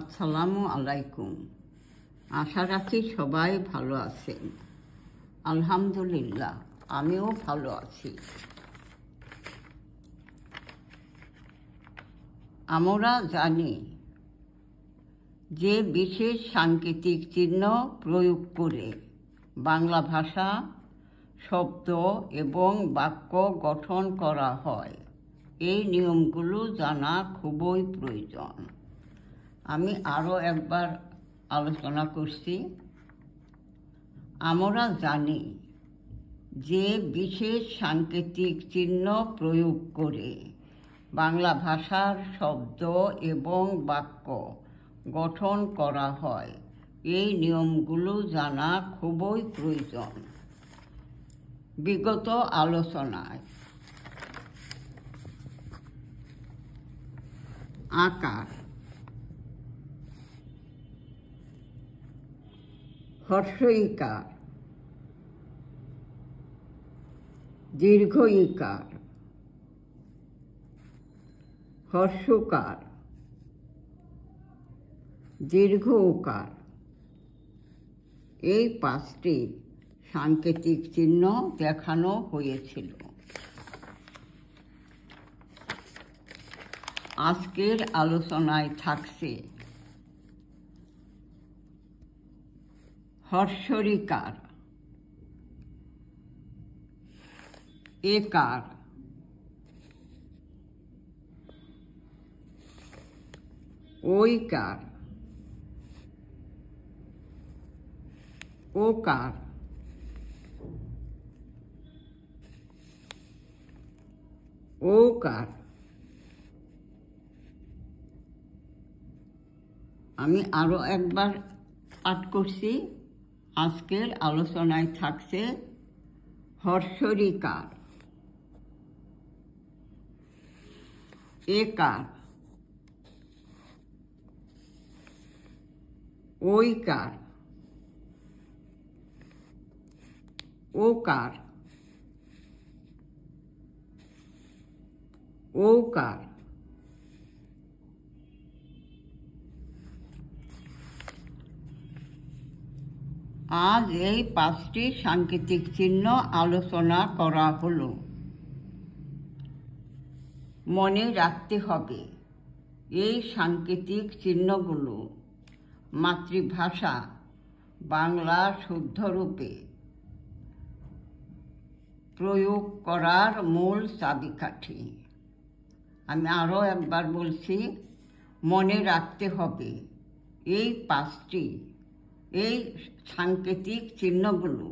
আসসালামু আলাইকুম। আশা রাখি সবাই ভালো আছেন। আলহামদুলিল্লাহ, আমিও ভালো আছি। আমরা জানি যে বিশেষ সাংকেতিক চিহ্ন প্রয়োগ করে বাংলা ভাষা শব্দ এবং বাক্য গঠন করা হয়। এই নিয়মগুলো জানা খুবই প্রয়োজন। আমি আরও একবার আলোচনা করছি। আমরা জানি যে বিশেষ সাংকেতিক চিহ্ন প্রয়োগ করে বাংলা ভাষার শব্দ এবং বাক্য গঠন করা হয়। এই নিয়মগুলো জানা খুবই প্রয়োজন। বিগত আলোচনায় আকার, হর্ষ ইকার, দীর্ঘ ইকার, হর্ষকার, দীর্ঘ ওকার, এই 5টি সাংকেতিক চিহ্ন দেখানো হয়েছিল। আজকের আলোচনায় থাকছে হর্ষরিকার, একার, ঐকার, ওকার, ওকার। আমি আরও একবার পাঠ করছি। আজকের আলোচনায় থাকছে হর্ষরিকার, একার, ঐকার, ওকার, ওকার। আজ এই 5টি সাংকেতিক চিহ্ন আলোচনা করা হলো। মনে রাখতে হবে, এই সাংকেতিক চিহ্নগুলো মাতৃভাষা বাংলা শুদ্ধরূপে প্রয়োগ করার মূল চাবিকাঠি। আমি আরও একবার বলছি, মনে রাখতে হবে এই 5টি সাংকেতিক চিহ্নগুলো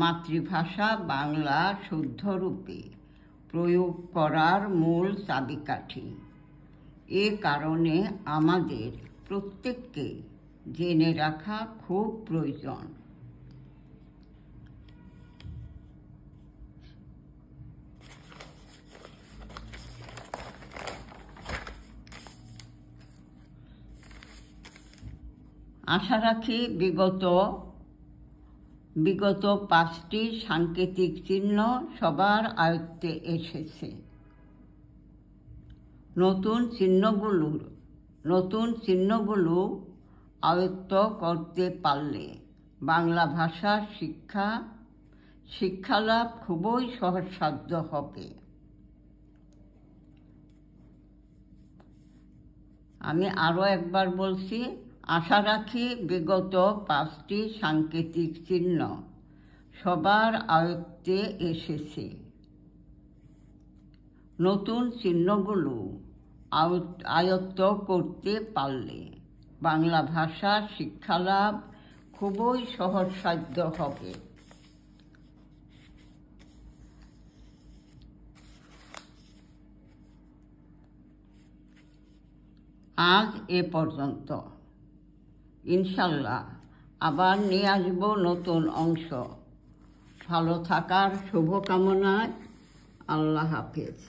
মাতৃভাষা বাংলা শুদ্ধরূপে প্রয়োগ করার মূল চাবিকাঠি। এ কারণে আমাদের প্রত্যেককে জেনে রাখা খুব প্রয়োজন। আশা রাখি বিগত 5টি সাংকেতিক চিহ্ন সবার আয়ত্তে এসেছে। নতুন চিহ্নগুলো আয়ত্ত করতে পারলে বাংলা ভাষার শিক্ষালাভ খুবই সহজসাধ্য হবে। আমি আরও একবার বলছি, আশা রাখি বিগত 5টি সাংকেতিক চিহ্ন সবার আয়ত্তে এসেছে। নতুন চিহ্নগুলো আয়ত্ত করতে পারলে বাংলা ভাষার শিক্ষালাভ খুবই সহজসাধ্য হবে। আজ এ পর্যন্ত। ইনশাল্লাহ আবার নিয়ে আসব নতুন অংশ। ভালো থাকার শুভকামনায়। আল্লাহ হাফেজ।